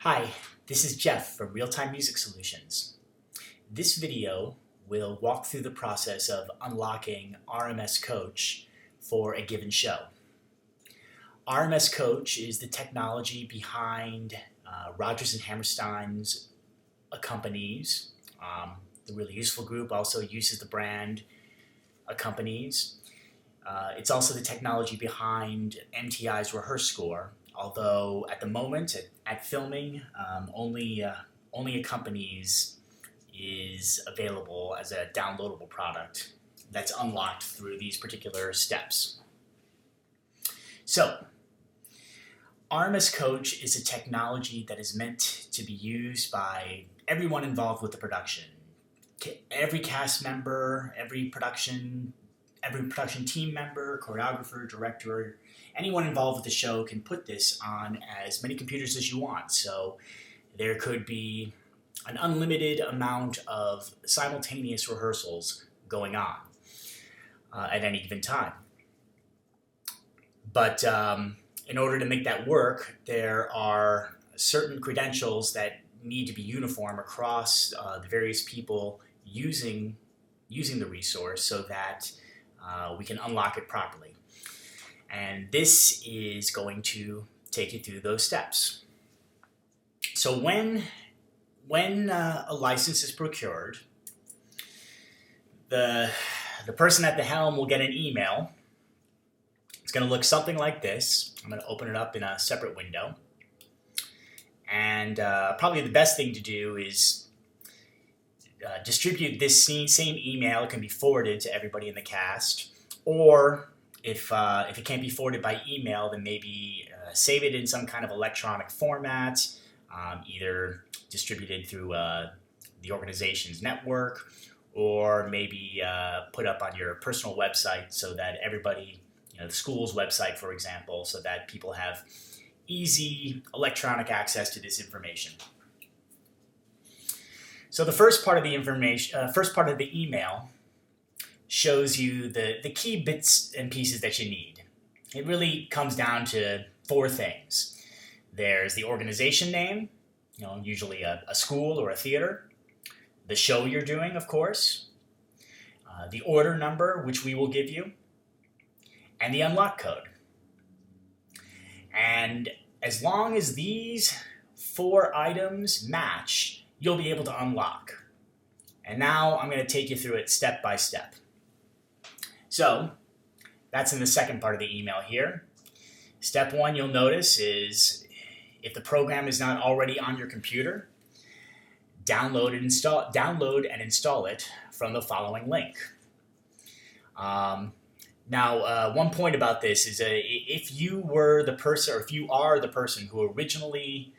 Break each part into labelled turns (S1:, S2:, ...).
S1: Hi, this is Jeff from Real-Time Music Solutions. This video will walk through the process of unlocking RMS Coach for a given show. RMS Coach is the technology behind Rodgers and Hammerstein's Accompanies. The Really Useful group also uses the brand Accompanies. It's also the technology behind MTI's Rehearse Score, although at the moment, at filming, only Accompanies is available as a downloadable product that's unlocked through these particular steps. So, RMS Coach is a technology that is meant to be used by everyone involved with the production. Every cast member, every production team member, choreographer, director, anyone involved with the show can put this on as many computers as you want. So there could be an unlimited amount of simultaneous rehearsals going on at any given time. But in order to make that work, there are certain credentials that need to be uniform across the various people using the resource so that we can unlock it properly. And this is going to take you through those steps. So when a license is procured, the person at the helm will get an email. It's going to look something like this. I'm going to open it up in a separate window. And probably the best thing to do is distribute this same email. It can be forwarded to everybody in the cast, or if it can't be forwarded by email, then maybe save it in some kind of electronic format, either distributed through the organization's network, or maybe put up on your personal website so that everybody, the school's website, for example, so that people have easy electronic access to this information. So the first part of the email shows you the key bits and pieces that you need. It really comes down to four things. There's the organization name, usually a school or a theater, the show you're doing, of course, the order number, which we will give you, and the unlock code. And as long as these four items match, you'll be able to unlock. And now I'm going to take you through it step by step. So that's in the second part of the email here. Step one, you'll notice, is if the program is not already on your computer, download and install it from the following link. Now, one point about this is if you were the person, or if you are the person who originally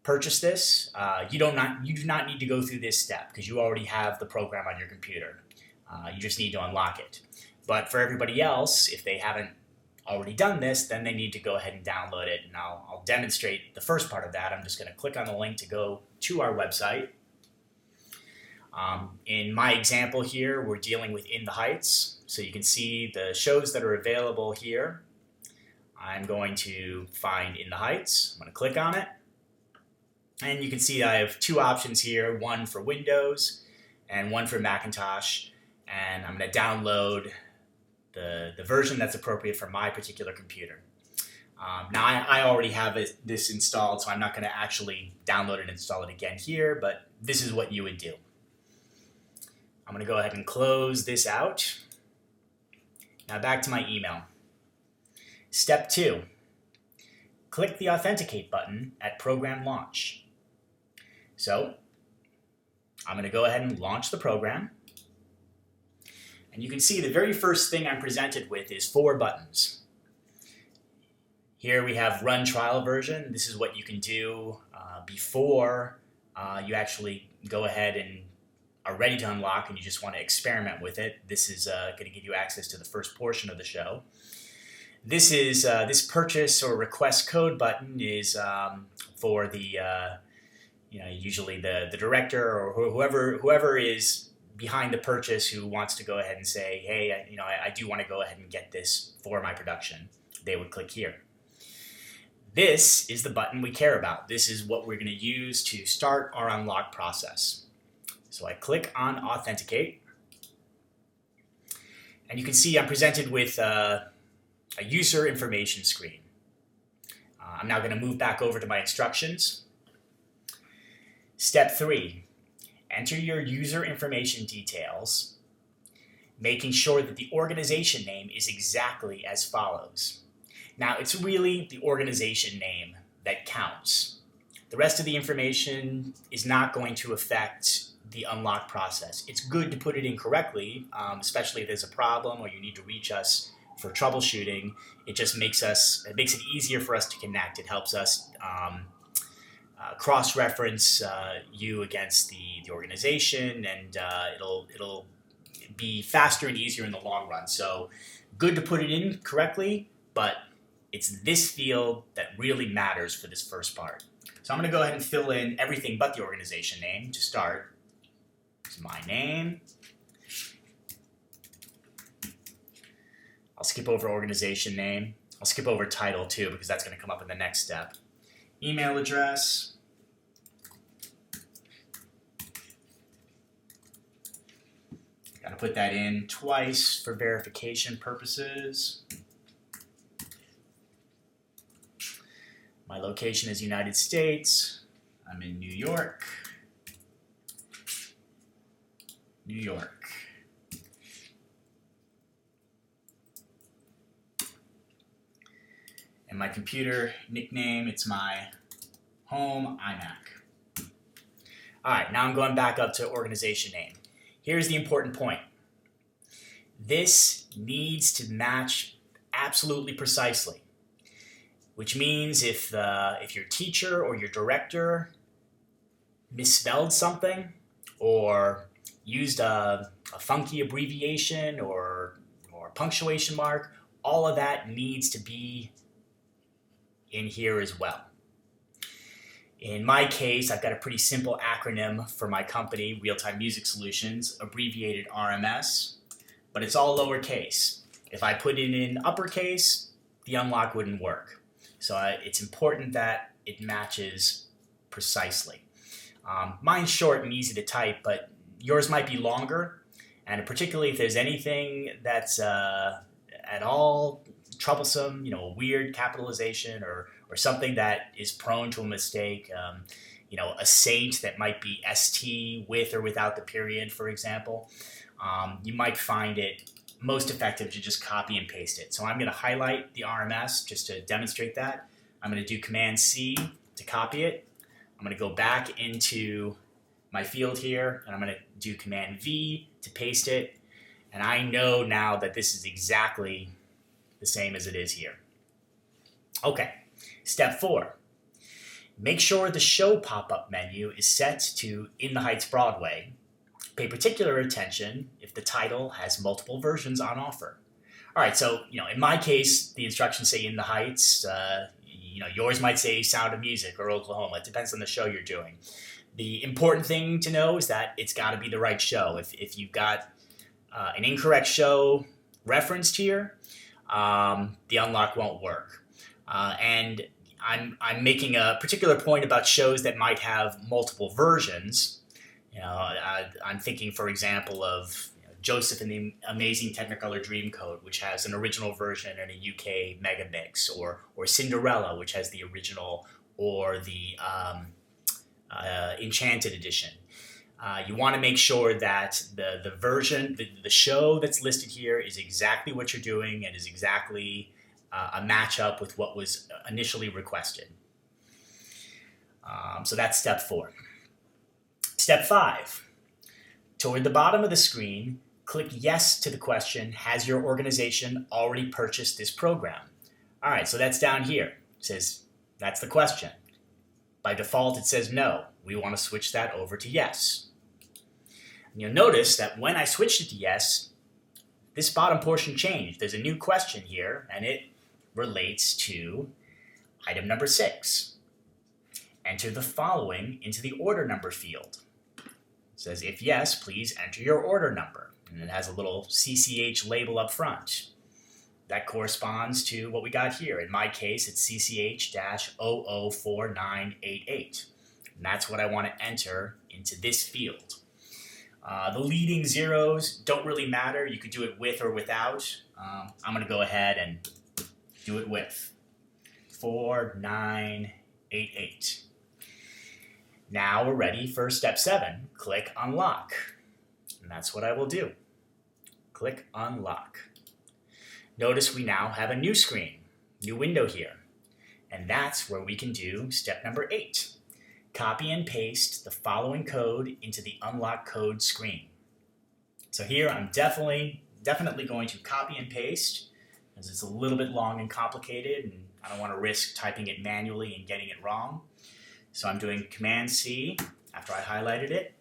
S1: purchased this, you do not need to go through this step because you already have the program on your computer. You just need to unlock it. But for everybody else, if they haven't already done this, then they need to go ahead and download it. And I'll demonstrate the first part of that. I'm just going to click on the link to go to our website. In my example here, we're dealing with In the Heights. So you can see the shows that are available here. I'm going to find In the Heights. I'm going to click on it. And you can see I have two options here, one for Windows and one for Macintosh. And I'm going to download the version that's appropriate for my particular computer. Now, I already have this installed, so I'm not going to actually download and install it again here, but this is what you would do. I'm going to go ahead and close this out. Now back to my email. Step two, click the Authenticate button at Program Launch. So I'm going to go ahead and launch the program. And you can see the very first thing I'm presented with is four buttons. Here we have Run Trial Version. This is what you can do before you actually go ahead and are ready to unlock and you just want to experiment with it. This is going to give you access to the first portion of the show. This is this purchase or request code button is for the usually the director or whoever is behind the purchase who wants to go ahead and say, hey, I do want to go ahead and get this for my production. They would click here. This is the button we care about. This is what we're going to use to start our unlock process. So I click on Authenticate, and you can see I'm presented with a user information screen. I'm now going to move back over to my instructions. Step 3, enter your user information details, making sure that the organization name is exactly as follows. Now, it's really the organization name that counts. The rest of the information is not going to affect the unlock process. It's good to put it in correctly, especially if there's a problem or you need to reach us for troubleshooting. It just makes it easier for us to connect. It helps us cross-reference you against the organization, and it'll be faster and easier in the long run. So good to put it in correctly, but it's this field that really matters for this first part. So I'm going to go ahead and fill in everything but the organization name to start. It's my name. I'll skip over organization name. I'll skip over title too, because that's going to come up in the next step. Email address. Got to put that in twice for verification purposes. My location is United States. I'm in New York. New York. And my computer nickname, it's my home iMac. All right, now I'm going back up to organization name. Here's the important point. This needs to match absolutely precisely. Which means if your teacher or your director misspelled something or used a funky abbreviation or punctuation mark, all of that needs to be in here as well. In my case, I've got a pretty simple acronym for my company, Real-Time Music Solutions, abbreviated RMS, but it's all lowercase. If I put it in uppercase, the unlock wouldn't work. So it's important that it matches precisely. Mine's short and easy to type, but yours might be longer, and particularly if there's anything that's at all troublesome, a weird capitalization or something that is prone to a mistake, a saint that might be ST with or without the period, for example, you might find it most effective to just copy and paste it. So I'm going to highlight the RMS just to demonstrate that. I'm going to do Command-C to copy it. I'm going to go back into my field here, and I'm going to do Command-V to paste it. And I know now that this is exactly the same as it is here. Okay, step 4. Make sure the Show pop-up menu is set to In the Heights Broadway. Pay particular attention if the title has multiple versions on offer. All right, so in my case, the instructions say In the Heights. Yours might say Sound of Music or Oklahoma. It depends on the show you're doing. The important thing to know is that it's got to be the right show. If you've got an incorrect show referenced here, the unlock won't work. And I'm making a particular point about shows that might have multiple versions. I'm thinking, for example, of Joseph and the Amazing Technicolor Dreamcoat, which has an original version and a UK mega mix, or Cinderella, which has the original or the Enchanted edition. You want to make sure that the version, the show that's listed here is exactly what you're doing and is exactly a matchup with what was initially requested. So that's step 4. Step 5. Toward the bottom of the screen, click Yes to the question, has your organization already purchased this program? All right, so that's down here. It says, that's the question. By default, it says no. We want to switch that over to yes. And you'll notice that when I switched it to yes, this bottom portion changed. There's a new question here, and it relates to item number 6. Enter the following into the order number field. It says, if yes, please enter your order number. And it has a little CCH label up front. that corresponds to what we got here. In my case, it's CCH-004988. And that's what I want to enter into this field. The leading zeros don't really matter. You could do it with or without. I'm going to go ahead and do it with 4988. Now we're ready for step 7. Click Unlock. And that's what I will do. Click Unlock. Notice we now have a new screen, new window here. And that's where we can do step number 8. Copy and paste the following code into the Unlock Code screen. So here I'm definitely going to copy and paste, as it's a little bit long and complicated, and I don't want to risk typing it manually and getting it wrong. So I'm doing Command-C after I highlighted it,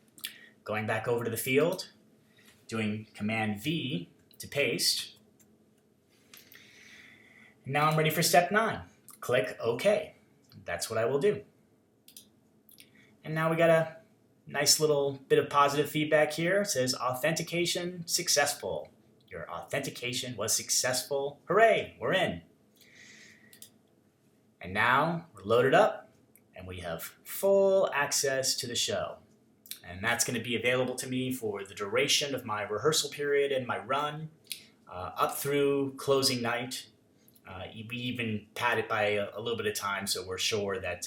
S1: going back over to the field, doing Command-V to paste. And now I'm ready for step 9. Click OK. That's what I will do. And now we got a nice little bit of positive feedback here. It says authentication successful. Your authentication was successful. Hooray, we're in. And now we're loaded up and we have full access to the show. And that's going to be available to me for the duration of my rehearsal period and my run, up through closing night. We even pad it by a little bit of time, so we're sure that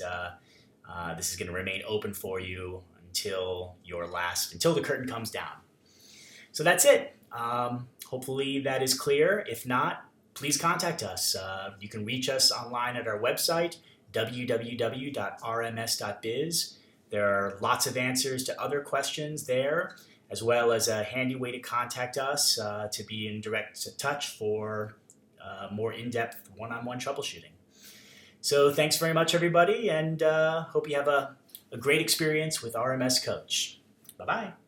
S1: this is going to remain open for you until the curtain comes down. So that's it. Hopefully that is clear. If not, please contact us. You can reach us online at our website, www.rms.biz. There are lots of answers to other questions there, as well as a handy way to contact us to be in direct touch for more in-depth one-on-one troubleshooting. So thanks very much, everybody, and hope you have a great experience with RMS Coach. Bye-bye.